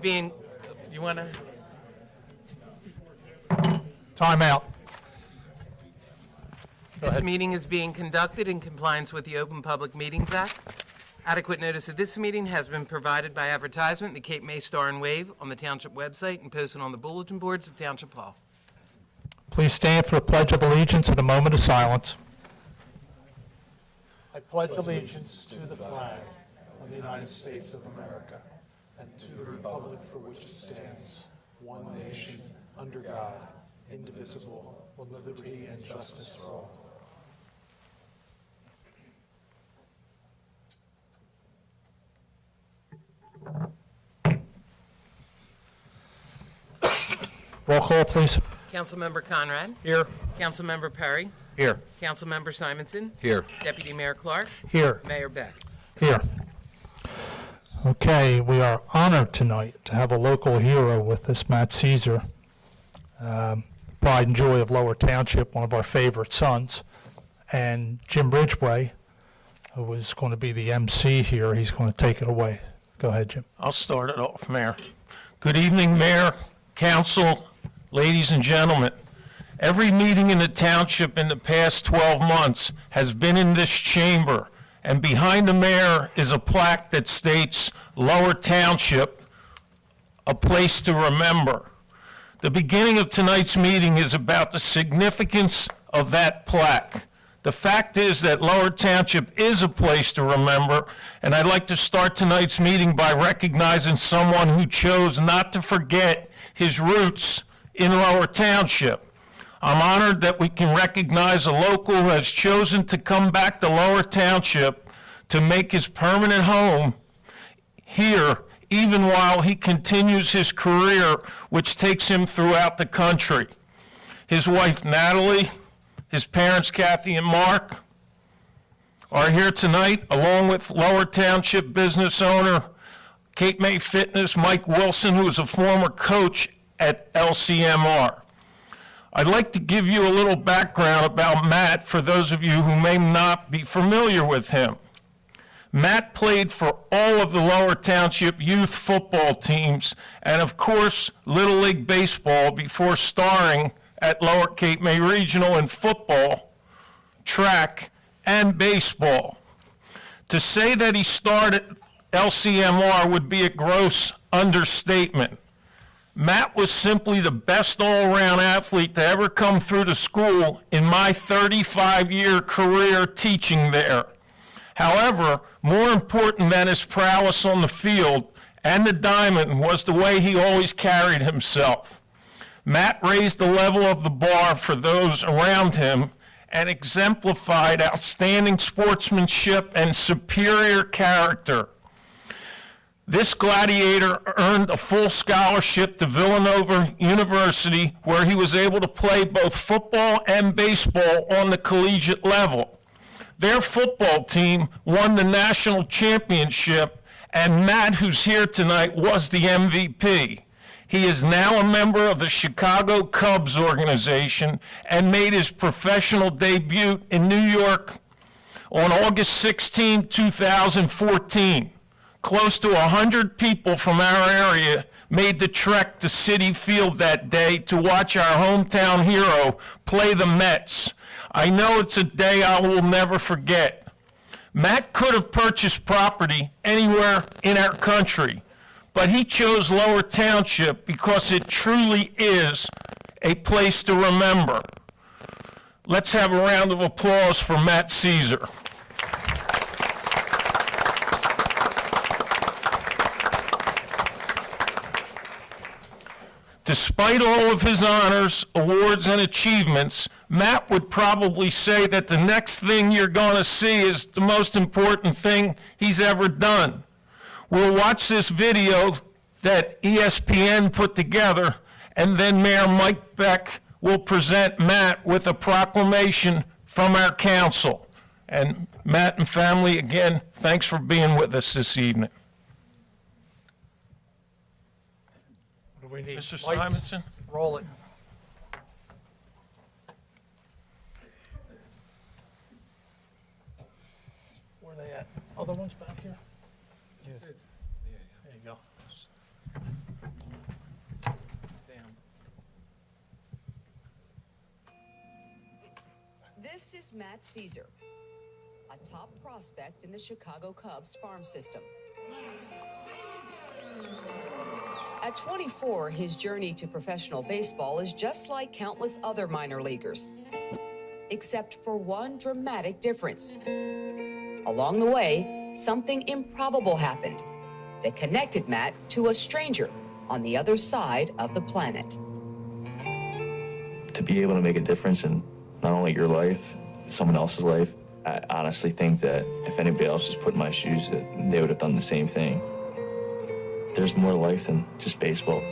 You want to? Time out. This meeting is being conducted in compliance with the Open Public Meetings Act. Adequate notice of this meeting has been provided by advertisement in the Cape May Star and Wave on the Township website and posted on the bulletin boards of Township Hall. Please stand for the Pledge of Allegiance and a moment of silence. I pledge allegiance to the flag of the United States of America and to the republic for which it stands, one nation, under God, indivisible, with liberty and justice for all. Roll call, please. Councilmember Conrad. Here. Councilmember Perry. Here. Councilmember Simonson. Here. Deputy Mayor Clark. Here. Mayor Beck. Here. Okay, we are honored tonight to have a local hero with us, Matt Caesar. Pride and joy of Lower Township, one of our favorite sons. And Jim Ridgway, who is going to be the MC here, he's going to take it away. Go ahead, Jim. I'll start it off, Mayor. Good evening, Mayor, Council, ladies and gentlemen. Every meeting in the township in the past 12 months has been in this chamber, and behind the mayor is a plaque that states Lower Township, a place to remember. The beginning of tonight's meeting is about the significance of that plaque. The fact is that Lower Township is a place to remember, and I'd like to start tonight's meeting by recognizing someone who chose not to forget his roots in Lower Township. I'm honored that we can recognize a local who has chosen to come back to Lower Township to make his permanent home here, even while he continues his career, which takes him throughout the country. His wife, Natalie, his parents, Kathy and Mark, are here tonight, along with Lower Township business owner, Cape May Fitness, Mike Wilson, who is a former coach at LCMR. I'd like to give you a little background about Matt for those of you who may not be familiar with him. Matt played for all of the Lower Township youth football teams and, of course, Little League Baseball before starring at Lower Cape May Regional in football, track, and baseball. To say that he started LCMR would be a gross understatement. Matt was simply the best all-around athlete to ever come through the school in my 35-year career teaching there. However, more important than his prowess on the field and the diamond was the way he always carried himself. Matt raised the level of the bar for those around him and exemplified outstanding sportsmanship and superior character. This gladiator earned a full scholarship to Villanova University, where he was able to play both football and baseball on the collegiate level. Their football team won the national championship, and Matt, who's here tonight, was the MVP. He is now a member of the Chicago Cubs organization and made his professional debut in New York on August 16, 2014. Close to 100 people from our area made the trek to Citi Field that day to watch our hometown hero play the Mets. I know it's a day I will never forget. Matt could have purchased property anywhere in our country, but he chose Lower Township because it truly is a place to remember. Let's have a round of applause for Matt Caesar. Despite all of his honors, awards, and achievements, Matt would probably say that the next thing you're going to see is the most important thing he's ever done. We'll watch this video that ESPN put together, and then Mayor Mike Beck will present Matt with a proclamation from our council. And Matt and family, again, thanks for being with us this evening. What do we need? Mr. Lights? Simonson? Roll it. Where are they at? Other ones back here? Yes. There you go. Introduce Matt Caesar, a top prospect in the Chicago Cubs farm system. At 24, his journey to professional baseball is just like countless other minor leaguers, except for one dramatic difference. Along the way, something improbable happened that connected Matt to a stranger on the other side of the planet. To be able to make a difference in not only your life, someone else's life, I honestly think that if anybody else was put in my shoes, that they would have done the same thing. There's more to life than just baseball.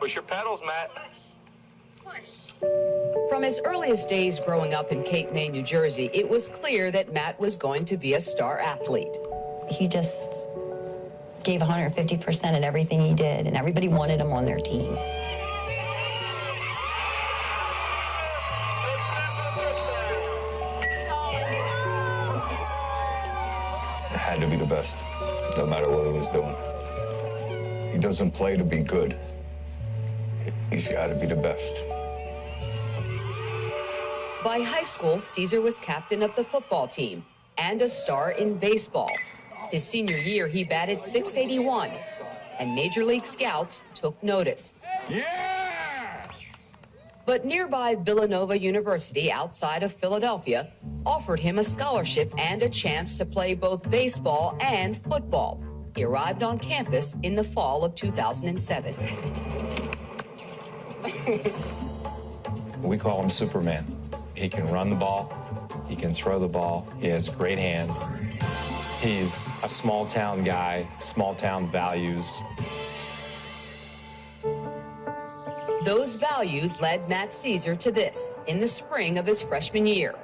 Push your pedals, Matt. From his earliest days growing up in Cape May, New Jersey, it was clear that Matt was going to be a star athlete. He just gave 150% at everything he did, and everybody wanted him on their team. Had to be the best, no matter what he was doing. He doesn't play to be good. He's got to be the best. By high school, Caesar was captain of the football team and a star in baseball. His senior year, he batted .681, and Major League scouts took notice. Yeah! But nearby Villanova University, outside of Philadelphia, offered him a scholarship and a chance to play both baseball and football. He arrived on campus in the fall of 2007. We call him Superman. He can run the ball, he can throw the ball, he has great hands. He's a small town guy, small town values. Those values led Matt Caesar to this in the spring of his freshman year.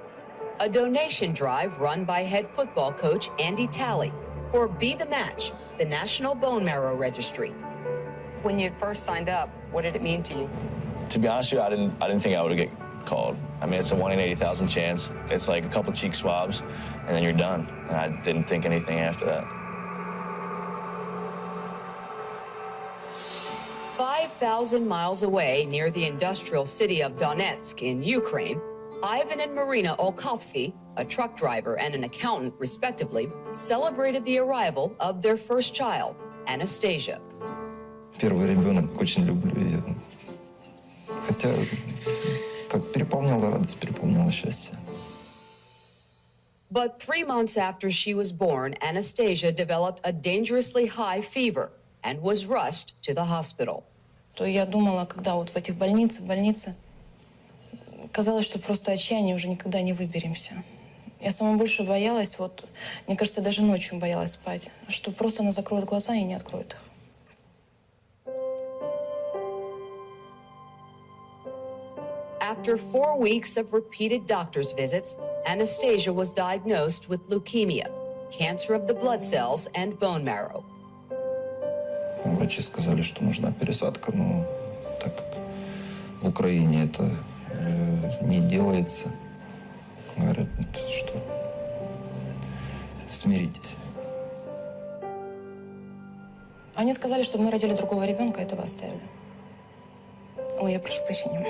A donation drive run by head football coach Andy Talley for Be the Match, the National Bone Marrow Registry. When you first signed up, what did it mean to you? To be honest with you, I didn't think I would get called. I mean, it's a 1 in 80,000 chance. It's like a couple cheek swabs, and then you're done. And I didn't think anything after that. 5,000 miles away near the industrial city of Donetsk in Ukraine, Ivan and Marina Olkovsky, a truck driver and an accountant respectively, celebrated the arrival of their first child, Anastasia. Первый ребенок, очень люблю ее. Хотя, как переполняла радость, переполняла счастье. But 3 months after she was born, Anastasia developed a dangerously high fever and was rushed to the hospital. То я думала, когда вот в этих больнице, казалось, что просто отчаяние уже никогда не выберемся. Я самое больше боялась, вот, мне кажется, даже ночью боялась спать, что просто она закроет глаза и не откроет их. After 4 weeks of repeated doctor's visits, Anastasia was diagnosed with leukemia, cancer of the blood cells and bone marrow. Врачи сказали, что нужна пересадка, но так как в Украине это не делается, говорят, что смиритесь. Они сказали, что мы родили другого ребенка, этого оставили. Ой, я прошу прощения.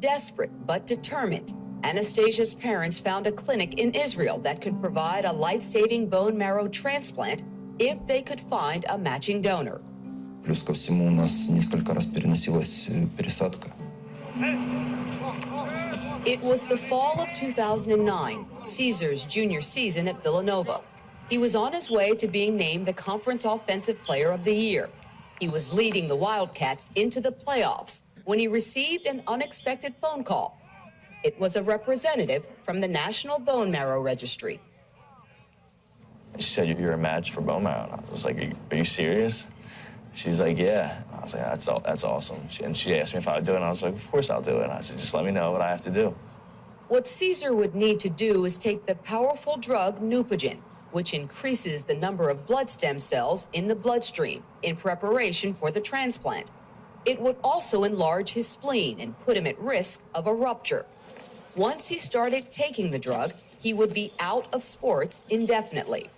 Desperate but determined, Anastasia's parents found a clinic in Israel that could provide a life-saving bone marrow transplant if they could find a matching donor. Плюс ко всему у нас несколько раз переносилась пересадка. It was the fall of 2009, Caesar's junior season at Villanova. He was on his way to being named the Conference Offensive Player of the Year. He was leading the Wildcats into the playoffs when he received an unexpected phone call. It was a representative from the National Bone Marrow Registry. She said, you're a match for bone marrow. And I was like, are you serious? She was like, yeah. I was like, that's awesome. And she asked me if I would do it, and I was like, of course I'll do it. And I said, just let me know what I have to do. What Caesar would need to do is take the powerful drug Neupogen, which increases the number of blood stem cells in the bloodstream in preparation for the transplant. It would also enlarge his spleen and put him at risk of a rupture. Once he started taking the drug, he would be out of sports indefinitely.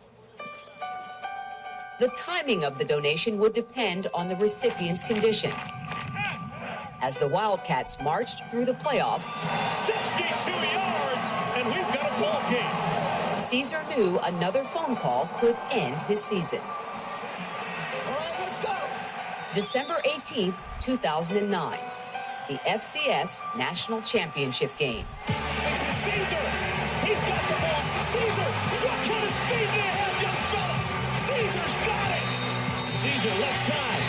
The timing of the donation would depend on the recipient's condition. As the Wildcats marched through the playoffs, 62 yards, and we've got a ball game. Caesar knew another phone call could end his season. All right, let's go. December 18th, 2009, the FCS National Championship game. This is Caesar. He's got the ball. Caesar, what kind of speed do you have, young fella? Caesar's got it. Caesar left side.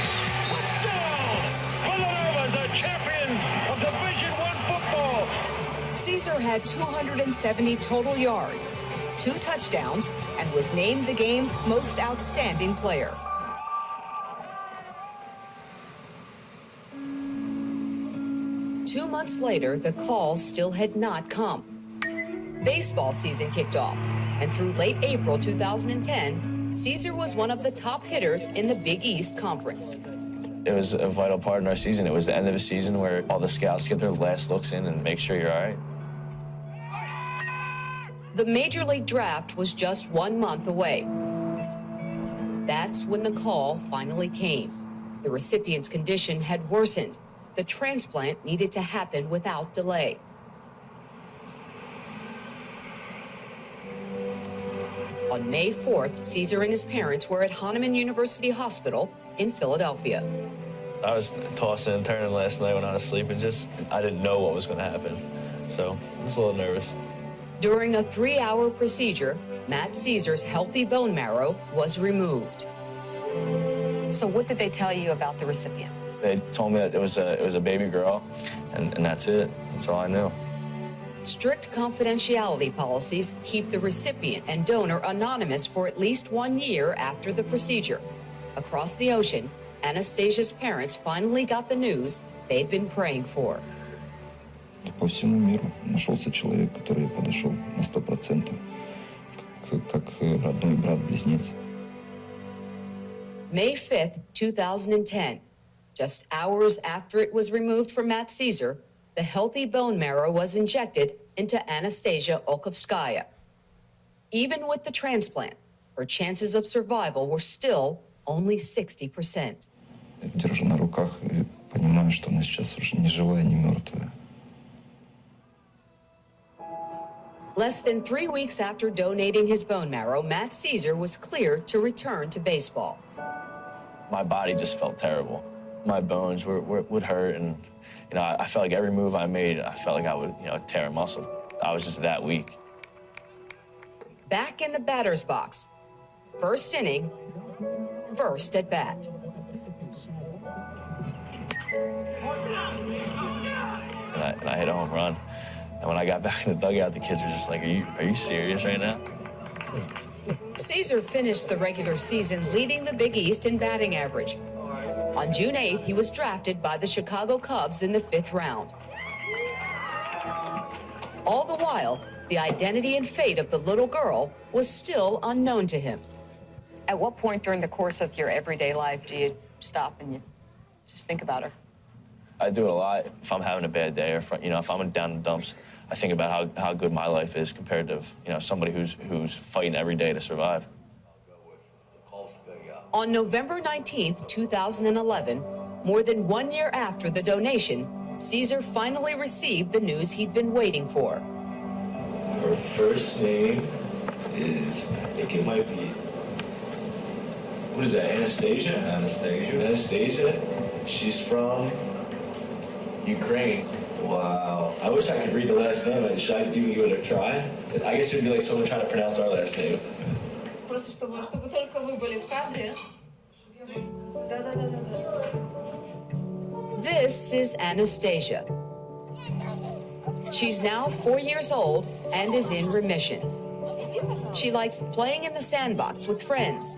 Touchdown. Villanova, the champion of Division I football. Caesar had 270 total yards, 2 touchdowns, and was named the game's most outstanding player. Two months later, the call still had not come. Baseball season kicked off, and through late April 2010, Caesar was one of the top hitters in the Big East Conference. It was a vital part in our season. It was the end of a season where all the scouts get their last looks in and make sure you're all right. The Major League Draft was just 1 month away. That's when the call finally came. The recipient's condition had worsened. The transplant needed to happen without delay. On May 4th, Caesar and his parents were at Hahnemann University Hospital in Philadelphia. I was tossing and turning last night when I was sleeping. I didn't know what was going to happen. So I was a little nervous. During a 3-hour procedure, Matt Caesar's healthy bone marrow was removed. So what did they tell you about the recipient? They told me that it was a baby girl, and that's it. That's all I knew. Strict confidentiality policies keep the recipient and donor anonymous for at least 1 year after the procedure. Across the ocean, Anastasia's parents finally got the news they'd been praying for. По всему миру нашелся человек, который подошел на 100%, как родной брат-близнец. May 5th, 2010. Just hours after it was removed from Matt Caesar, the healthy bone marrow was injected into Anastasia Olkovskaya. Even with the transplant, her chances of survival were still only 60%. Держу на руках и понимаю, что она сейчас уже не живая, не мертвая. Less than 3 weeks after donating his bone marrow, Matt Caesar was cleared to return to baseball. My body just felt terrible. My bones would hurt, and I felt like every move I made, I felt like I would tear a muscle. I was just that weak. Back in the batter's box, first inning, first at bat. And I hit a home run. And when I got back in the dugout, the kids were just like, are you serious right now? Caesar finished the regular season leading the Big East in batting average. On June 8th, he was drafted by the Chicago Cubs in the 5th round. All the while, the identity and fate of the little girl was still unknown to him. At what point during the course of your everyday life do you stop and you just think about her? I do it a lot. If I'm having a bad day, or if I'm down in the dumps, I think about how good my life is compared to somebody who's fighting every day to survive. On November 19th, 2011, more than 1 year after the donation, Caesar finally received the news he'd been waiting for. Her first name is, I think it might be, what is that, Anastasia? Anastasia. She's from Ukraine. Wow. I wish I could read the last name. Should I even give it a try? I guess it would be like someone trying to pronounce our last name. Чтобы только вы были в кадре. This is Anastasia. She's now 4 years old and is in remission. She likes playing in the sandbox with friends,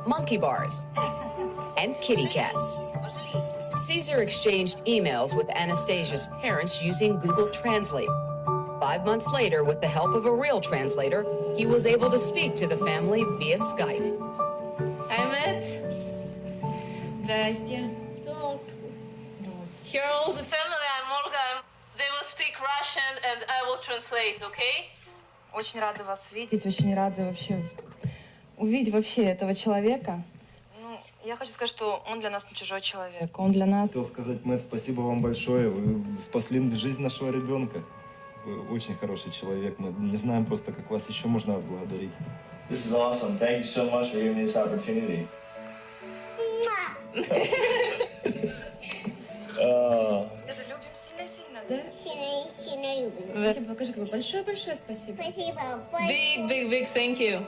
monkey bars, and kitty cats. Caesar exchanged emails with Anastasia's parents using Google Translate. 5 months later, with the help of a real translator, he was able to speak to the family via Skype. Hi, Matt. Здрасте. Here are all the family. I'm Olga. They will speak Russian and I will translate, okay? Очень рада вас видеть, очень рада вообще увидеть вообще этого человека. Я хочу сказать, что он для нас не чужой человек. Он для нас... Хотел сказать, Мэтт, спасибо вам большое. Вы спасли жизнь нашего ребенка. Вы очень хороший человек. Мы не знаем просто, как вас еще можно отблагодарить. This is awesome. Thank you so much for giving me this opportunity. Даже любим сильно-сильно, да? Сильно любим. Спасибо, покажи, как большое-большое спасибо. Спасибо. Big thank you.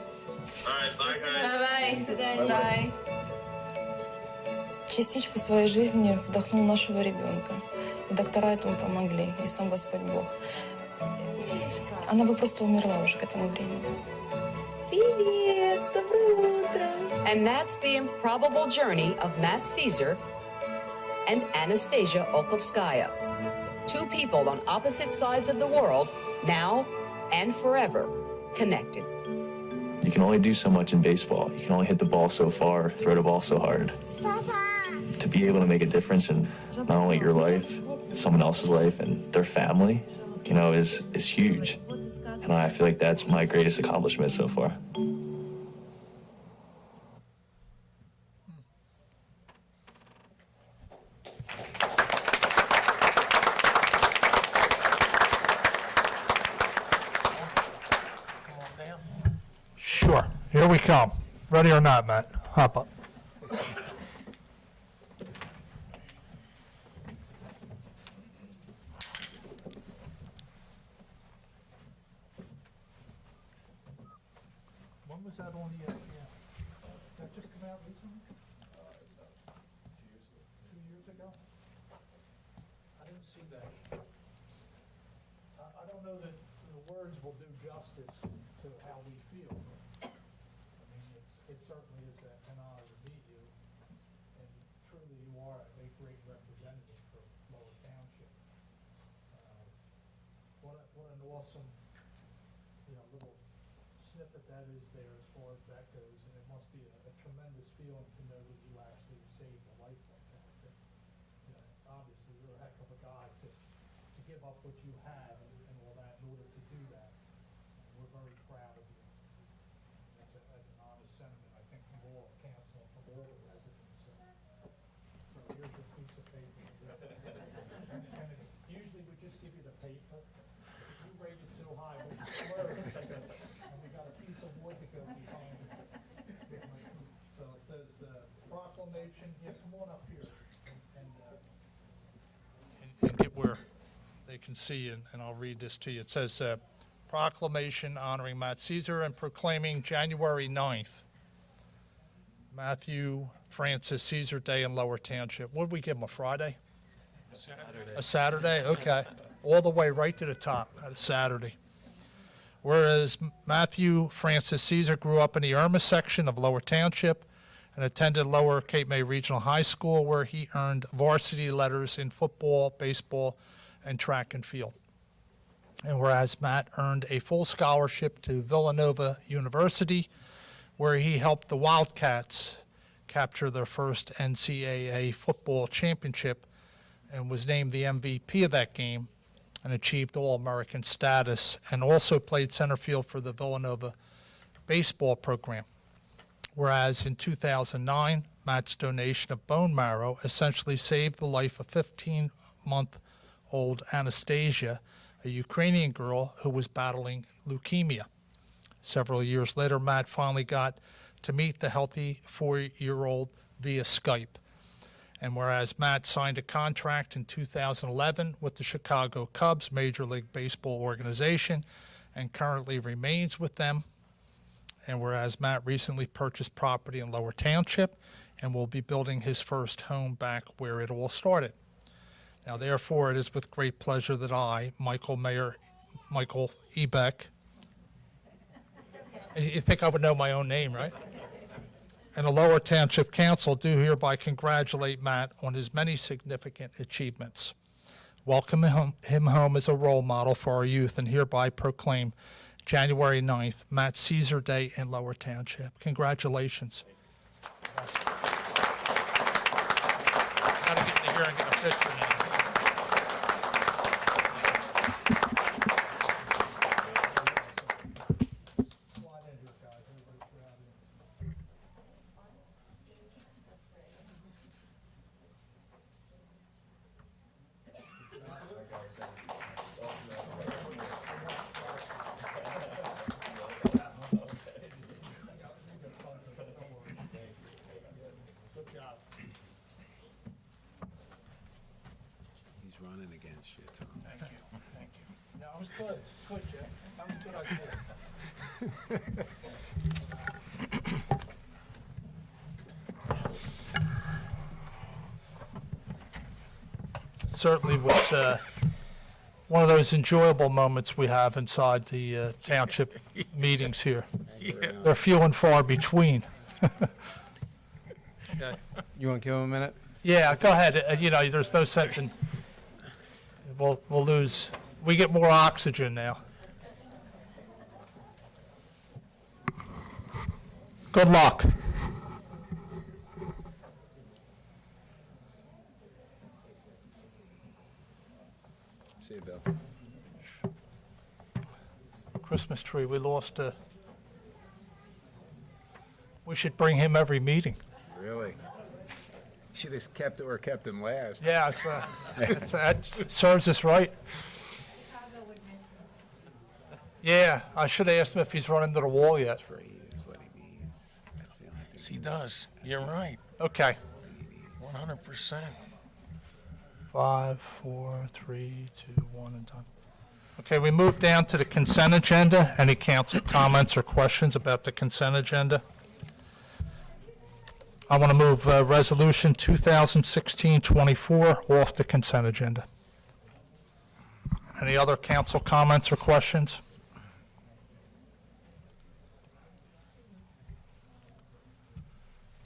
Alright, bye guys. Bye-bye. Today, bye. Частичку своей жизни вдохнул нашего ребенка. И доктора этому помогли, и сам Господь Бог. Она бы просто умерла уже к этому времени. Привет! Доброе утро! And that's the improbable journey of Matt Caesar and Anastasia Okovskaya. Two people on opposite sides of the world, now and forever connected. You can only do so much in baseball. You can only hit the ball so far, throw the ball so hard. To be able to make a difference in not only your life, someone else's life, and their family, you know, is huge. And I feel like that's my greatest accomplishment so far. Sure. Here we come. Ready or not, Matt? Hop up. When was that on the that just come out recently? 2 years ago? I didn't see that. I don't know that the words will do justice to how we feel. I mean, it certainly is an honor to meet you, and truly you are a great representative for Lower Township. What an awesome, little snippet that is there as far as that goes, and it must be a tremendous feeling to know that you actually saved a life like that. Obviously, you're a heck of a guy to give up what you have and all that in order to do that. We're very proud of you. That's an honest sentiment, I think, from all of council and from all the residents. So here's your piece of paper. And usually we just give you the paper. You rated so high, we splurged. And we got a piece of wood to go behind. So it says proclamation. Yeah, come on up here and get where they can see, and I'll read this to you. It says, proclamation honoring Matt Caesar and proclaiming January 9th, Matthew Francis Caesar Day in Lower Township. What did we give him, a Friday? Saturday. A Saturday? Okay. All the way right to the top, a Saturday. Whereas Matthew Francis Caesar grew up in the Irma section of Lower Township and attended Lower Cape May Regional High School, where he earned varsity letters in football, baseball, and track and field. And whereas Matt earned a full scholarship to Villanova University, where he helped the Wildcats capture their first NCAA football championship and was named the MVP of that game and achieved All-American status, and also played center field for the Villanova baseball program. Whereas in 2009, Matt's donation of bone marrow essentially saved the life of 15-month-old Anastasia, a Ukrainian girl who was battling leukemia. Several years later, Matt finally got to meet the healthy 4-year-old via Skype. And whereas Matt signed a contract in 2011 with the Chicago Cubs Major League Baseball organization and currently remains with them, and whereas Matt recently purchased property in Lower Township and will be building his first home back where it all started. Now, therefore, it is with great pleasure that I, Mayor Michael Ebeck, you think I would know my own name, right? And the Lower Township Council do hereby congratulate Matt on his many significant achievements. Welcome him home as a role model for our youth, and hereby proclaim January 9th, Matt Caesar Day in Lower Township. Congratulations. Got to get in here and get a picture now. Certainly was one of those enjoyable moments we have inside the township meetings here. They're few and far between. Okay. You want to give him a minute? Yeah, go ahead. There's no sense in, we'll lose, we get more oxygen now. Good luck. See you, Bill. Christmas tree, we lost we should bring him every meeting. Really? Should have kept him last. Yeah, that serves us right. Yeah, I should have asked him if he's run into the wall yet. He does. You're right. Okay. 100%. 5, 4, 3, 2, 1, and done. Okay, we move down to the consent agenda. Any council comments or questions about the consent agenda? I want to move Resolution 2016-24 off the consent agenda. Any other council comments or questions?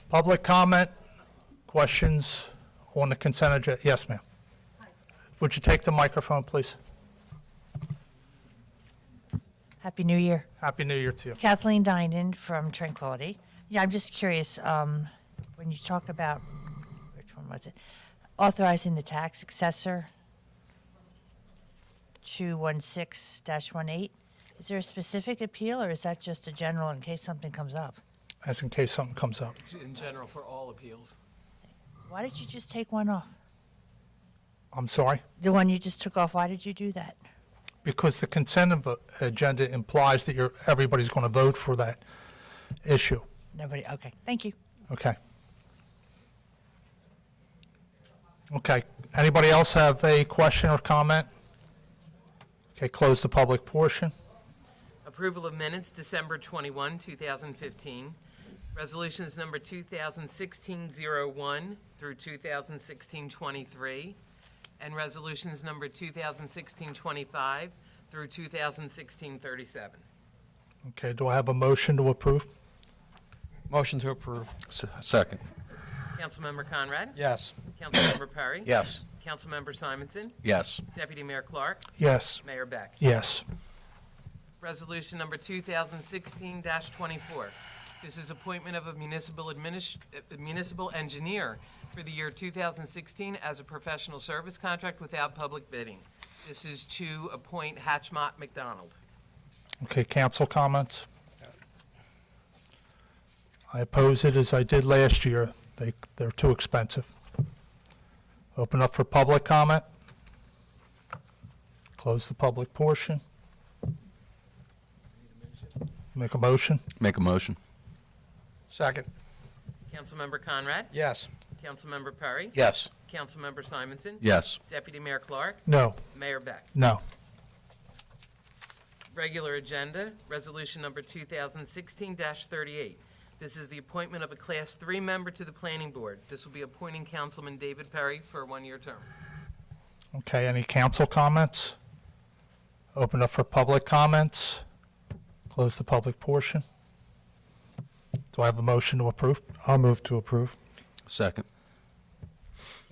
Public comment, questions on the consent agenda? Yes, ma'am. Would you take the microphone, please? Happy New Year. Happy New Year to you. Kathleen Dinan from Tranquility. Yeah, I'm just curious, when you talk about, which one was it? Authorizing the tax assessor 216-18, is there a specific appeal or is that just a general in case something comes up? As in case something comes up. In general, for all appeals. Why did you just take one off? I'm sorry? The one you just took off, why did you do that? Because the consent agenda implies that everybody's going to vote for that issue. Nobody, okay, thank you. Okay. Okay, anybody else have a question or comment? Okay, close the public portion. Approval of minutes, December 21, 2015. Resolutions number 2016-01 through 2016-23, and resolutions number 2016-25 through 2016-37. Okay, do I have a motion to approve? Motion to approve. Second. Councilmember Conrad? Yes. Councilmember Perry? Yes. Councilmember Simonson? Yes. Deputy Mayor Clark? Yes. Mayor Beck? Yes. Resolution number 2016-24. This is appointment of a municipal engineer for the year 2016 as a professional service contract without public bidding. This is to appoint Hatchmont McDonald. Okay, council comments? I oppose it as I did last year. They're too expensive. Open up for public comment. Close the public portion. Make a motion. Make a motion. Second. Councilmember Conrad? Yes. Councilmember Perry? Yes. Councilmember Simonson? Yes. Deputy Mayor Clark? No. Mayor Beck? No. Regular agenda, resolution number 2016-38. This is the appointment of a Class 3 member to the Planning Board. This will be appointing Councilman David Perry for a one-year term. Okay, any council comments? Open up for public comments. Close the public portion. Do I have a motion to approve? I'll move to approve. Second.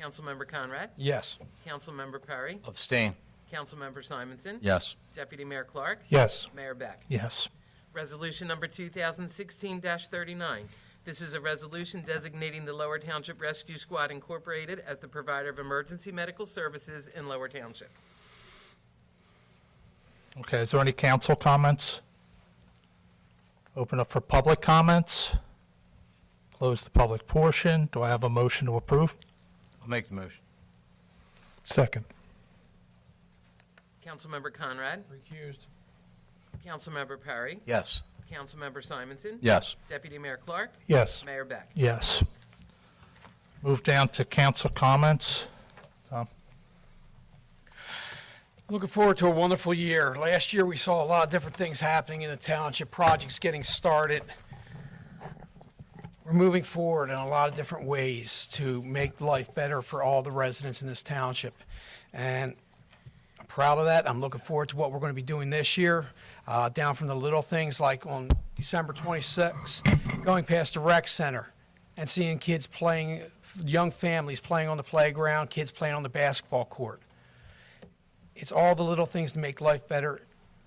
Councilmember Conrad? Yes. Councilmember Perry? Abstain. Councilmember Simonson? Yes. Deputy Mayor Clark? Yes. Mayor Beck? Yes. Resolution number 2016-39. This is a resolution designating the Lower Township Rescue Squad Incorporated as the provider of emergency medical services in Lower Township. Okay, is there any council comments? Open up for public comments. Close the public portion. Do I have a motion to approve? I'll make the motion. Second. Councilmember Conrad? Recused. Councilmember Perry? Yes. Councilmember Simonson? Yes. Deputy Mayor Clark? Yes. Mayor Beck? Yes. Move down to council comments. Tom? Looking forward to a wonderful year. Last year, we saw a lot of different things happening in the township, projects getting started. We're moving forward in a lot of different ways to make life better for all the residents in this township. And I'm proud of that. I'm looking forward to what we're going to be doing this year, down from the little things like on December 26th, going past the rec center and seeing kids playing, young families playing on the playground, kids playing on the basketball court. It's all the little things to make life better.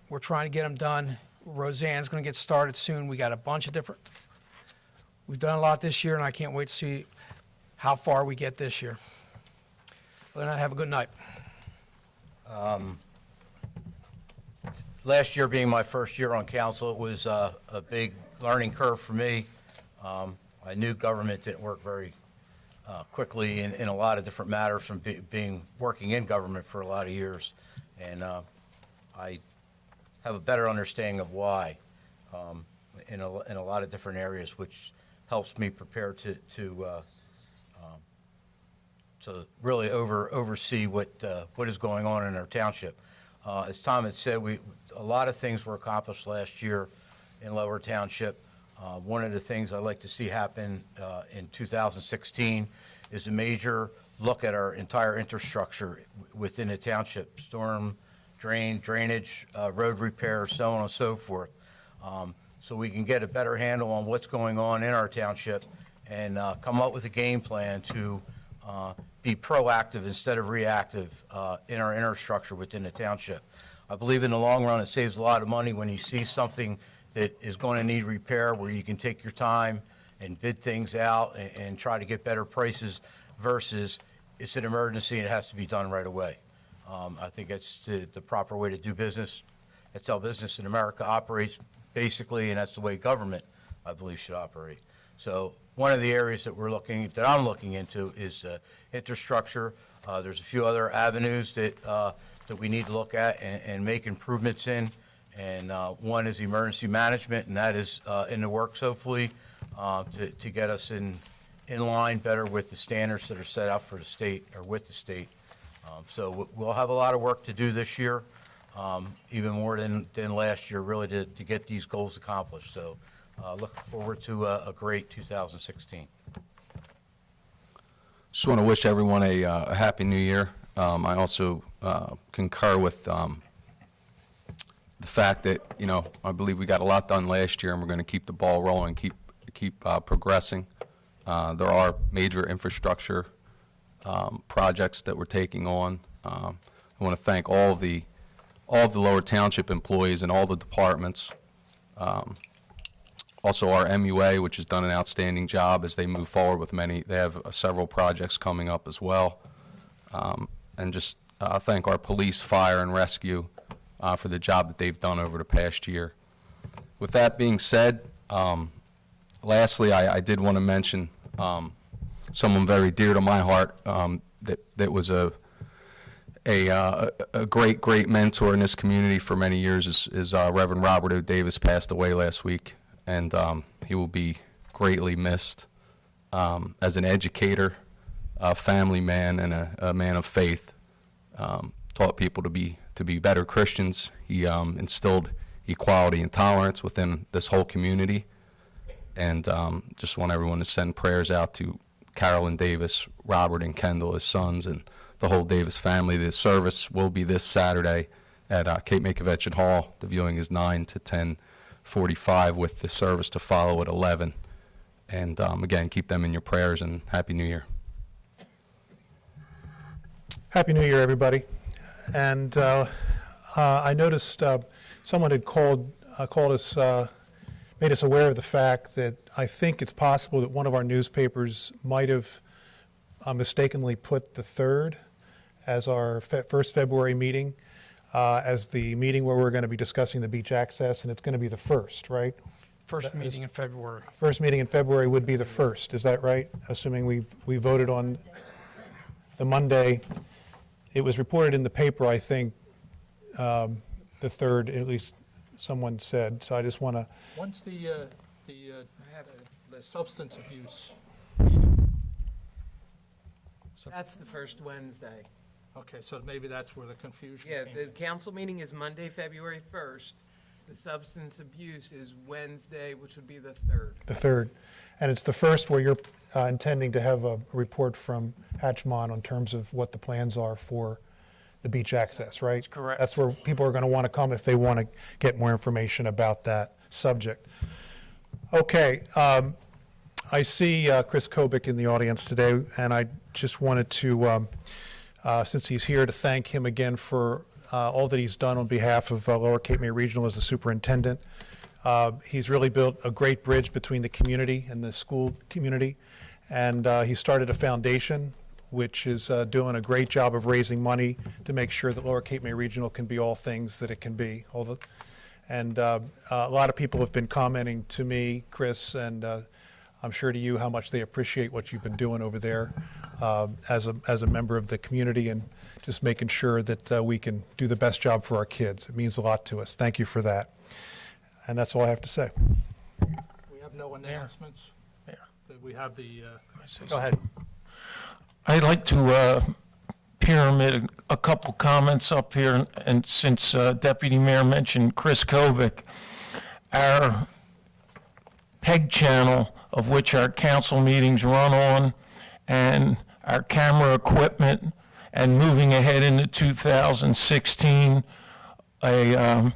We're trying to get them done. Roseanne's going to get started soon. We got a bunch of different. We've done a lot this year, and I can't wait to see how far we get this year. Other than that, have a good night. Last year being my first year on council, it was a big learning curve for me. I knew government didn't work very quickly in a lot of different matters from working in government for a lot of years. And I have a better understanding of why in a lot of different areas, which helps me prepare to really oversee what is going on in our township. As Tom had said, a lot of things were accomplished last year in Lower Township. One of the things I'd like to see happen in 2016 is a major look at our entire infrastructure within the township: storm, drainage, road repair, so on and so forth. So we can get a better handle on what's going on in our township and come up with a game plan to be proactive instead of reactive in our infrastructure within the township. I believe in the long run it saves a lot of money when you see something that is going to need repair, where you can take your time and bid things out and try to get better prices versus it's an emergency and it has to be done right away. I think that's the proper way to do business. That's how business in America operates, basically, and that's the way government, I believe, should operate. So one of the areas that I'm looking into is infrastructure. There's a few other avenues that we need to look at and make improvements in. And one is emergency management, and that is in the works, hopefully, to get us in line better with the standards that are set out for the state or with the state. So we'll have a lot of work to do this year, even more than last year, really, to get these goals accomplished. So look forward to a great 2016. Just want to wish everyone a happy new year. I also concur with the fact that, I believe we got a lot done last year, and we're going to keep the ball rolling, keep progressing. There are major infrastructure projects that we're taking on. I want to thank all of the Lower Township employees and all the departments. Also our MUA, which has done an outstanding job as they move forward with many. They have several projects coming up as well. And just thank our police, fire, and rescue for the job that they've done over the past year. With that being said, lastly, I did want to mention someone very dear to my heart that was a great mentor in this community for many years is Reverend Robert O. Davis. Passed away last week, and he will be greatly missed as an educator, a family man, and a man of faith. Taught people to be better Christians. He instilled equality and tolerance within this whole community, and just want everyone to send prayers out to Carolyn Davis, Robert and Kendall, his sons, and the whole Davis family. The service will be this Saturday at Cape May Convention Hall. The viewing is 9 to 10:45, with the service to follow at 11. And again, keep them in your prayers, and Happy New Year. Happy New Year, everybody. And I noticed someone had called us, made us aware of the fact that I think it's possible that one of our newspapers might have mistakenly put the 3rd as our first February meeting, as the meeting where we're going to be discussing the beach access, and it's going to be the 1st, right? First meeting in February. First meeting in February would be the 1st, is that right? Assuming we voted on the Monday. It was reported in the paper, I think, the 3rd, at least someone said, so I just want to. When's the substance abuse? That's the first Wednesday. Okay, so maybe that's where the confusion Yeah, came the council meeting is Monday, February 1st. The substance abuse is Wednesday, which would be the 3rd. The 3rd. And it's the 1st where you're intending to have a report from Hatchmont in terms of what the plans are for the beach access, right? That's correct. That's where people are going to want to come if they want to get more information about that subject. Okay, I see Chris Kobick in the audience today, and I just wanted to, since he's here, to thank him again for all that he's done on behalf of Lower Cape May Regional as the superintendent. He's really built a great bridge between the community and the school community, and he started a foundation which is doing a great job of raising money to make sure that Lower Cape May Regional can be all things that it can be. And a lot of people have been commenting to me, Chris, and I'm sure to you how much they appreciate what you've been doing over there as a member of the community and just making sure that we can do the best job for our kids. It means a lot to us. Thank you for that. And that's all I have to say. We have no announcements? Yeah. We have the, go ahead. I'd like to pyramid a couple comments up here, and since Deputy Mayor mentioned Chris Kovic, our PEG channel, of which our council meetings run on, and our camera equipment, and moving ahead into 2016, a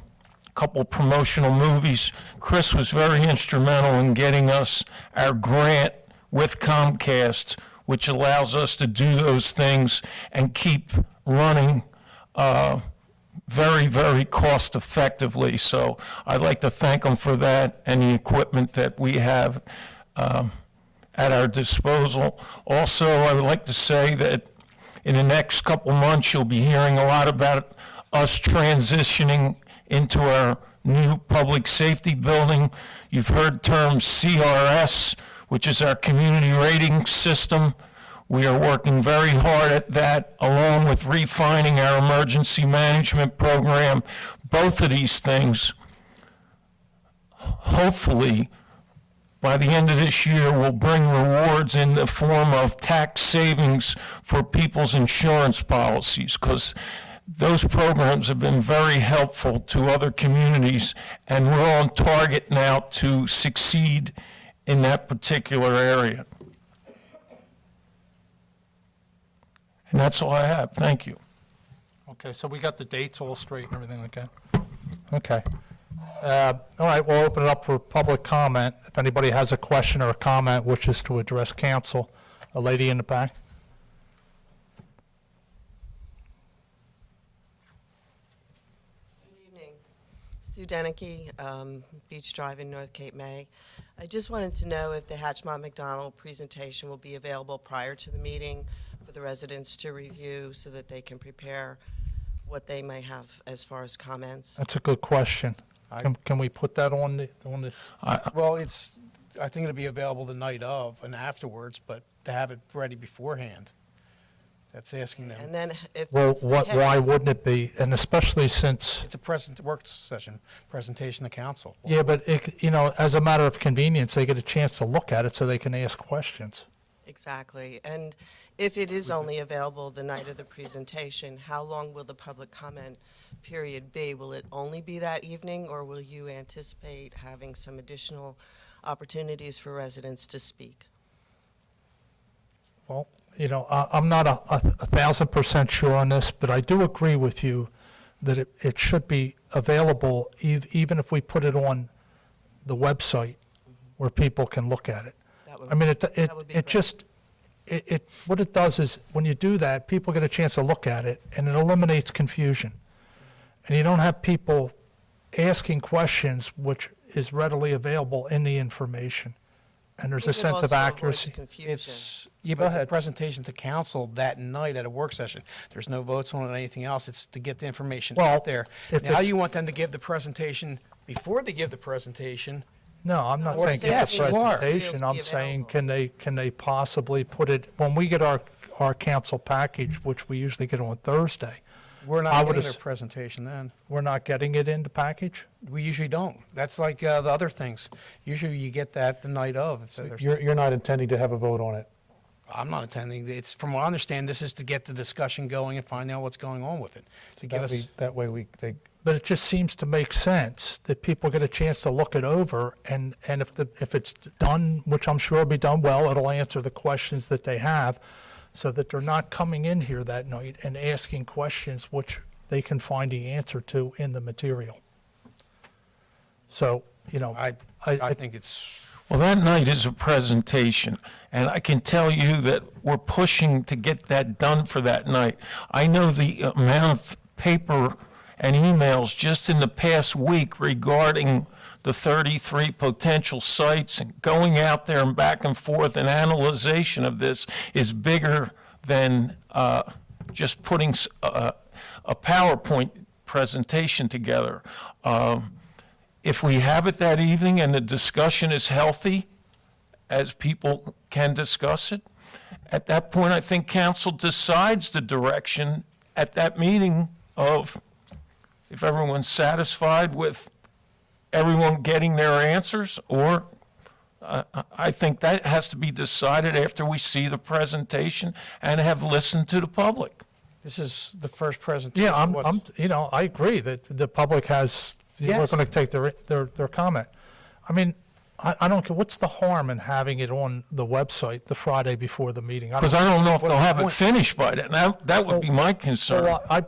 couple promotional movies. Chris was very instrumental in getting us our grant with Comcast, which allows us to do those things and keep running very, very cost effectively. So I'd like to thank them for that and the equipment that we have at our disposal. Also, I would like to say that in the next couple months, you'll be hearing a lot about us transitioning into our new public safety building. You've heard terms CRS, which is our community rating system. We are working very hard at that, along with refining our emergency management program. Both of these things, hopefully, by the end of this year, will bring rewards in the form of tax savings for people's insurance policies, because those programs have been very helpful to other communities, and we're on target now to succeed in that particular area. And that's all I have. Thank you. Okay, so we got the dates all straight and everything like that? Okay. All right, we'll open it up for public comment. If anybody has a question or a comment, wishes to address council. A lady in the back. Good evening. Sue Denicky, Beach Drive in North Cape May. I just wanted to know if the Hatchmont McDonald presentation will be available prior to the meeting for the residents to review so that they can prepare what they may have as far as comments. That's a good question. Can we put that on this? Well, I think it'll be available the night of and afterwards, but to have it ready beforehand, that's asking them. And then if Well, it's the why head- wouldn't it be? And especially since, It's a work session, presentation to council. yeah, but as a matter of convenience, they get a chance to look at it so they can ask questions. Exactly. And if it is only available the night of the presentation, how long will the public comment period be? Will it only be that evening, or will you anticipate having some additional opportunities for residents to speak? Well, I'm not a 1,000% sure on this, but I do agree with you that it should be available even if we put it on the website where people can look at it. I mean, what it does is when you do that, people get a chance to look at it, and it eliminates confusion. And you don't have people asking questions which is readily available in the information. And there's a sense of accuracy. It's Go but it's a ahead. presentation to council that night at a work session. There's no votes on it or anything else. It's to get the information Well, out there. if Now it's- you want them to give the presentation before they give the presentation. No, I'm not Or saying yes, give you the are. presentation. I'm saying, can they possibly put it, when we get our council package, which we usually get on Thursday. We're I not would getting their ass- presentation then. We're not getting it in the package? We usually don't. That's like the other things. Usually you get that the night of. If there's- You're not intending to have a vote on it? I'm not attending. It's, from what I understand, this is to get the discussion going and find out what's going on with it. To give us, That way but it just seems to make sense that people get a chance to look it over, and if it's done, which I'm sure will be done well, it'll answer the questions that they have, so that they're not coming in here that night and asking questions which they can find the answer to in the material. So, I think it's. Well, that night is a presentation, and I can tell you that we're pushing to get that done for that night. I know the amount of paper and emails just in the past week regarding the 33 potential sites, and going out there and back and forth, and analyzation of this is bigger than just putting a PowerPoint presentation together. If we have it that evening and the discussion is healthy, as people can discuss it, at that point, I think council decides the direction at that meeting of, if everyone's satisfied with everyone getting their answers, or I think that has to be decided after we see the presentation and have listened to the public. This is the first presentation. Yeah, I agree that the public has, we're Yes. going to take their comment. I mean, I don't care, what's the harm in having it on the website the Friday before the meeting? Because I don't know if they'll have it finished by then. That would be my concern. Well,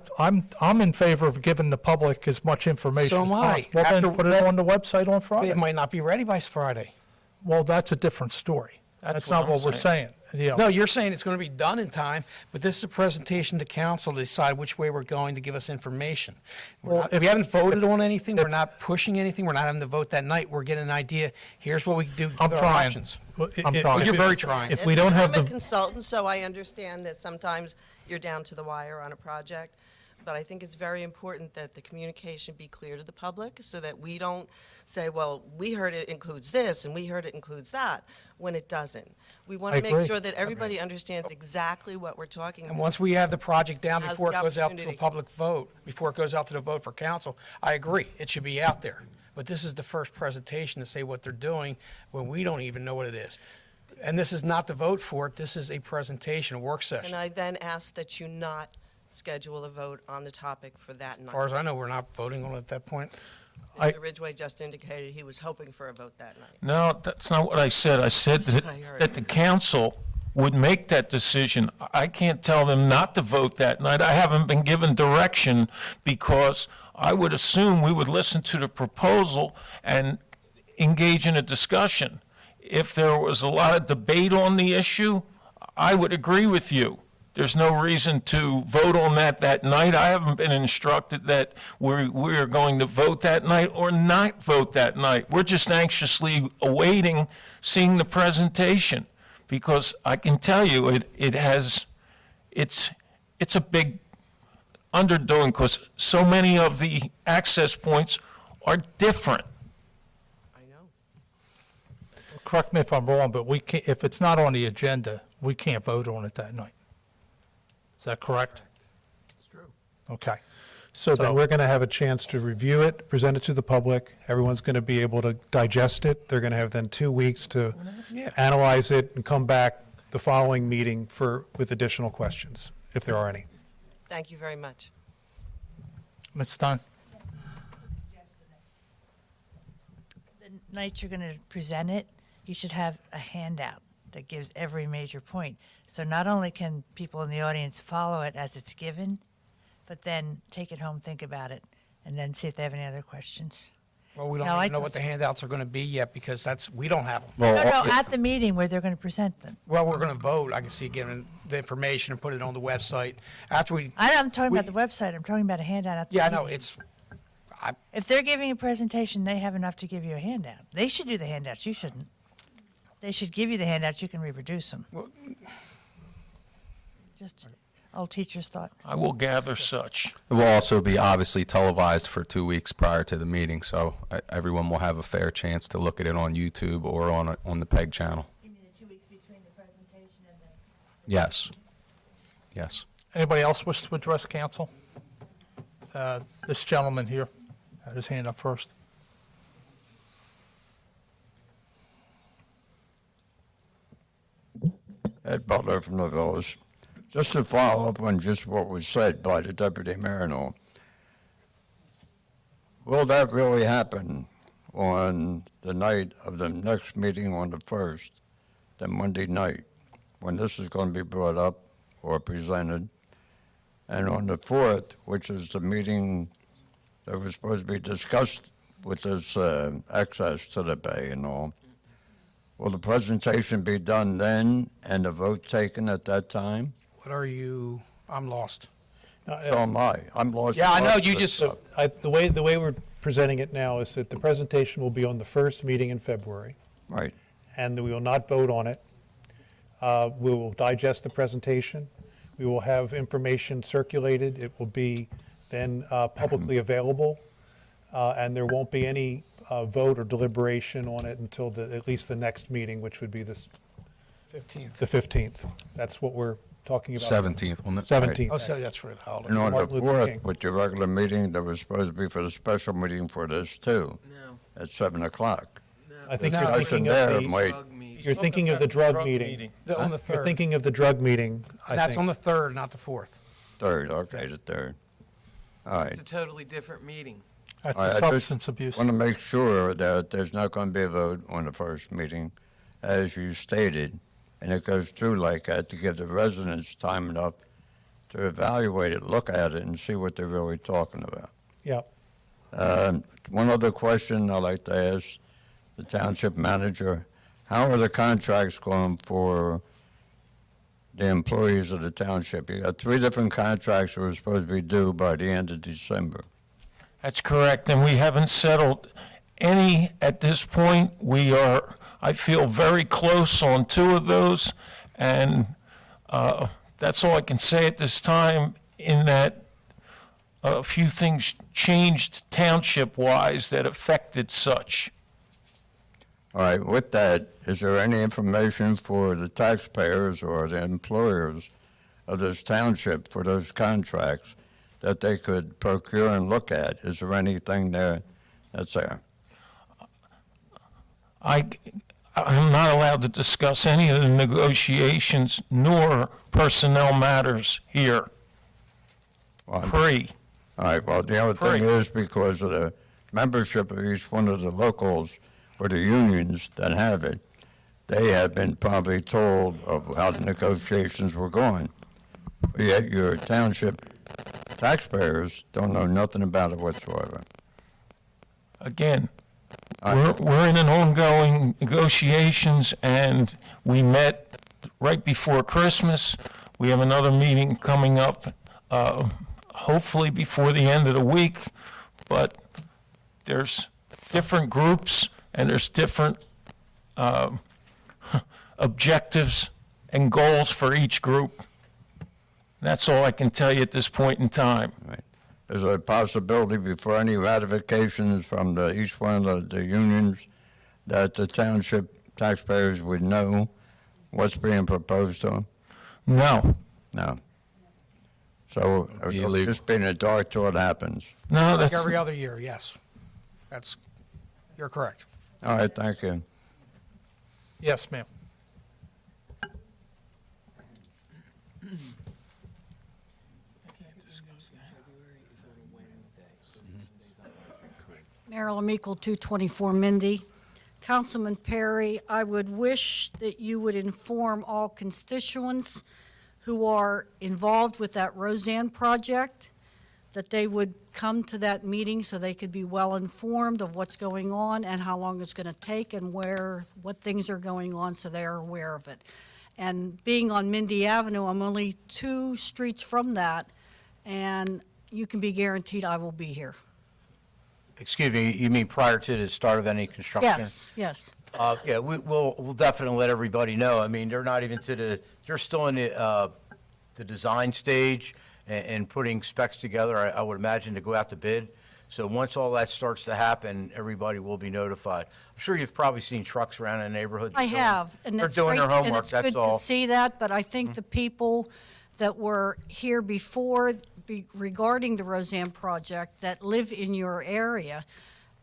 I'm in favor of giving the public as much information So as am I. possible. Well, then put it on the website on Friday. It might not be ready by Friday. Well, that's a different story. That's not what what I'm we're saying. No, you're saying it's going to be done in time, but this is a presentation to council to decide which way we're going to give us information. We haven't voted on anything. We're not pushing anything. We're not having to vote that night. We're getting an idea. Here's what we can do. I'm with our trying. options. I'm trying. You're very trying. If we don't have I'm a the, consultant, so I understand that sometimes you're down to the wire on a project, but I think it's very important that the communication be clear to the public so that we don't say, well, we heard it includes this and we heard it includes that, when it doesn't. We want I to make agree. sure that everybody understands exactly what we're talking And about. once we have the project down Has before the it goes out to a opportunity. public vote, before it goes out to the vote for council, I agree. It should be out there. But this is the first presentation to say what they're doing when we don't even know what it is. And this is not the vote for it. This is a presentation, a work session. And I then ask that you not schedule a vote on the topic for that night. As far as I know, we're not voting on it at that point. Mr. Ridgway just indicated he was hoping for a vote that night. No, that's not what I said. I said That's what I heard. that the council would make that decision. I can't tell them not to vote that night. I haven't been given direction, because I would assume we would listen to the proposal and engage in a discussion. If there was a lot of debate on the issue, I would agree with you. There's no reason to vote on that night. I haven't been instructed that we're going to vote that night or not vote that night. We're just anxiously awaiting seeing the presentation, because I can tell you it's a big underdoing, because so many of the access points are different. correct me if I'm wrong, but we can't, if it's not on the agenda, we can't vote on it that night. Is that correct? It's true. Okay. So then we're going to have a chance to review it, present it to the public. Everyone's going to be able to digest it. They're going to have then 2 weeks to analyze it and come back the following meeting with additional questions, if there are any. Thank you very much. Ms. Stein? The night you're going to present it, you should have a handout that gives every major point. So not only can people in the audience follow it as it's given, but then take it home, think about it, and then see if they have any other questions. Well, we don't No, even I know what the handouts are going to be yet, because we don't have them. No, at the meeting where they're going to present them. Well, we're going to vote. I can see giving the information and put it on the website after we. I'm talking about the website. I'm talking about a handout at the Yeah, I meeting. know, it's, If they're giving a presentation, they have enough to give you a handout. They should do the handouts. You shouldn't. They should give you the handouts. You can reproduce them. Just old teacher's thought. I will gather such. It will also be obviously televised for 2 weeks prior to the meeting, so everyone will have a fair chance to look at it on YouTube or on the PEG channel. You mean the 2 weeks between the presentation and the... Yes. Yes. Anybody else wish to address council? This gentleman here had his hand up first. Ed Butler from the Village. Just to follow up on just what was said by the Deputy Mayor and all, will that really happen on the night of the next meeting on the 1st, the Monday night, when this is going to be brought up or presented? And on the 4th, which is the meeting that was supposed to be discussed with this access to the bay and all, will the presentation be done then and the vote taken at that time? What are you, I'm lost. So am I. I'm lost. Yeah, I know, lost you this just, stuff. The way we're presenting it now is that the presentation will be on the first meeting in February, Right. and that we will not vote on it. We will digest the presentation. We will have information circulated. It will be then publicly available, and there won't be any vote or deliberation on it until at least the next meeting, which would be the 15th. That's what we're talking about. 17th, wasn't it? 17th. oh, so that's right, holiday. And on the Martin Luther King. 4th, with your regular meeting, there was supposed to be for the special meeting for this too, No. at 7 o'clock. I think No. you're thinking of There the, might, you're thinking of the drug meeting. On the You're 3rd. thinking of the drug meeting, I That's on think. the 3rd, not the 4th. 3rd, okay, the 3rd. All right. It's a totally different meeting. That's All a right, I just substance abuse. want to make sure that there's not going to be a vote on the first meeting, as you stated, and it goes through like that to give the residents time enough to evaluate it, look at it, and see what they're really talking about. Yeah. One other question I'd like to ask the township manager: how are the contracts going for the employees of the township? You got 3 different contracts that were supposed to be due by the end of December. That's correct, and we haven't settled any at this point. We are, I feel, very close on 2 of those, and that's all I can say at this time, in that a few things changed township-wise that affected such. All right, with that, is there any information for the taxpayers or the employers of this township for those contracts that they could procure and look at? Is there anything there that's there? I'm not allowed to discuss any of the negotiations nor personnel matters here. Well, Free. All right, well, the other thing is, because of the membership of each one of the locals or the unions that have it, they have been probably told of how the negotiations were going. Yet your township taxpayers don't know nothing about it whatsoever. Again, we're in an ongoing negotiations, and we met right before Christmas. We have another meeting coming up, hopefully before the end of the week, but there's different groups and there's different objectives and goals for each group. That's all I can tell you at this point in time. Right. Is there a possibility before any ratifications from each one of the unions that the township taxpayers would know what's being proposed to them? No. No. So it'll just be in the dark till it happens. No, Like that's every other year, yes. You're correct. All right, thank you. Yes, ma'am. Marilyn Meikle, 224 Mindy. Councilman Perry, I would wish that you would inform all constituents who are involved with that Roseanne project, that they would come to that meeting so they could be well informed of what's going on and how long it's going to take and what things are going on, so they are aware of it. And being on Mindy Avenue, I'm only 2 streets from that, and you can be guaranteed I will be here. Excuse me, you mean prior to the start of any construction? Yes, yes. Yeah, we'll definitely let everybody know. I mean, they're not even they're still in the design stage and putting specs together, I would imagine, to go out to bid. So once all that starts to happen, everybody will be notified. I'm sure you've probably seen trucks around in the neighborhood. I have, and They're that's doing their great, and homework, it's that's good all. to see that, but I think the people that were here before regarding the Roseanne project that live in your area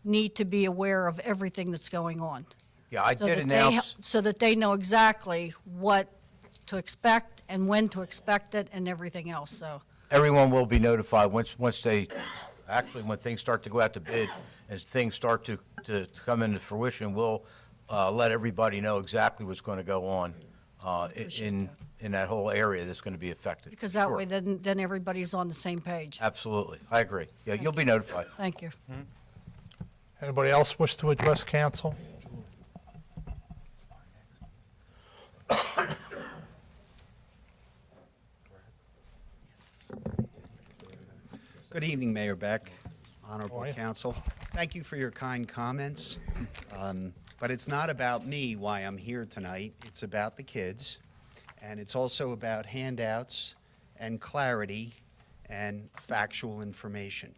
need to be aware of everything that's going on. Yeah, I So did that announce. so that they know exactly what to expect and when to expect it and everything else, so. Everyone will be notified once they, actually, when things start to go out to bid, as things start to come into fruition, we'll let everybody know exactly what's going to go on in that whole area that's going to be affected. Because that Sure. way, then everybody's on the same page. Absolutely, I agree. Yeah, you'll be notified. Thank you. Anybody else wish to address council? Good evening, Mayor Beck, Honorable Council. Thank you for your kind comments. But it's not about me why I'm here tonight. It's about the kids. And it's also about handouts and clarity and factual information.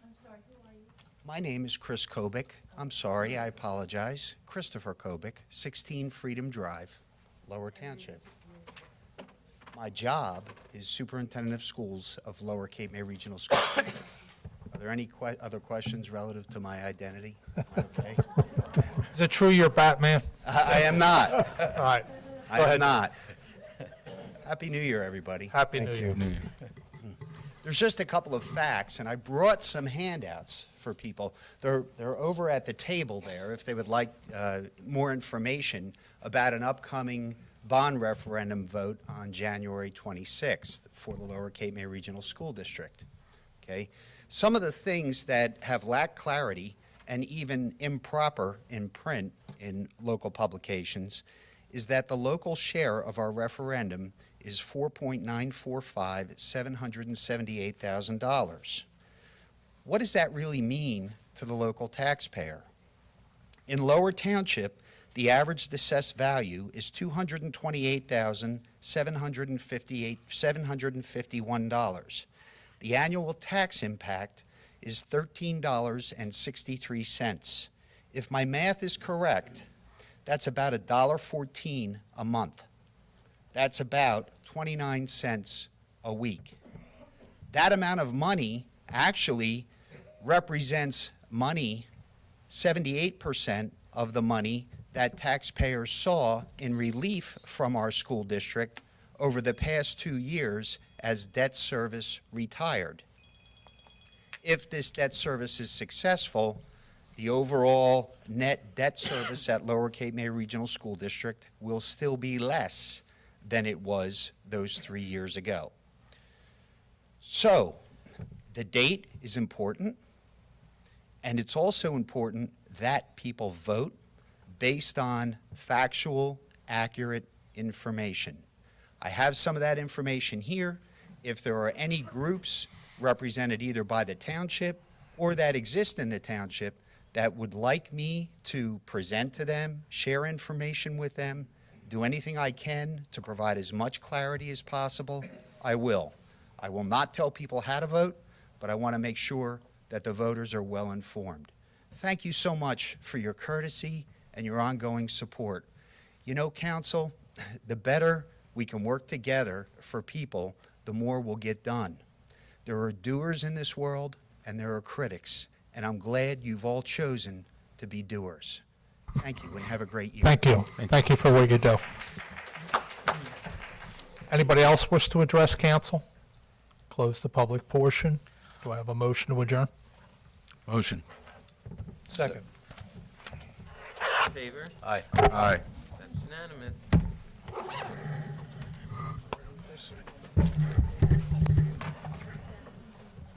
My name is Chris Kobick. I'm sorry, I apologize. Christopher Kobick, 16 Freedom Drive, Lower Township. My job is Superintendent of Schools of Lower Cape May Regional School. Are there any other questions relative to my identity? Okay. Is it true you're Batman? I am not. All right. I Go am ahead. not. Happy New Year, everybody. Happy New Year. There's just a couple of facts, and I brought some handouts for people. They're over at the table there if they would like more information about an upcoming bond referendum vote on January 26th for the Lower Cape May Regional School District. Okay? Some of the things that have lacked clarity and even improper in print in local publications is that the local share of our referendum is $4.945, $778,000. What does that really mean to the local taxpayer? In Lower Township, the average assessed value is $228,751. The annual tax impact is $13.63. If my math is correct, that's about $1.14 a month. That's about 29 cents a week. That amount of money actually represents money, 78% of the money that taxpayers saw in relief from our school district over the past 2 years as debt service retired. If this debt service is successful, the overall net debt service at Lower Cape May Regional School District will still be less than it was those 3 years ago. So, the date is important, and it's also important that people vote based on factual, accurate information. I have some of that information here. If there are any groups represented either by the township or that exist in the township that would like me to present to them, share information with them, do anything I can to provide as much clarity as possible, I will. I will not tell people how to vote, but I want to make sure that the voters are well informed. Thank you so much for your courtesy and your ongoing support. You know, Council, the better we can work together for people, the more we'll get done. There are doers in this world, and there are critics, and I'm glad you've all chosen to be doers. Thank you, and have a great year. Thank you. Thank you for what you do. Anybody else wish to address council? Close the public portion. Do I have a motion to adjourn? Motion. Second. In favor? Aye. Aye. That's unanimous.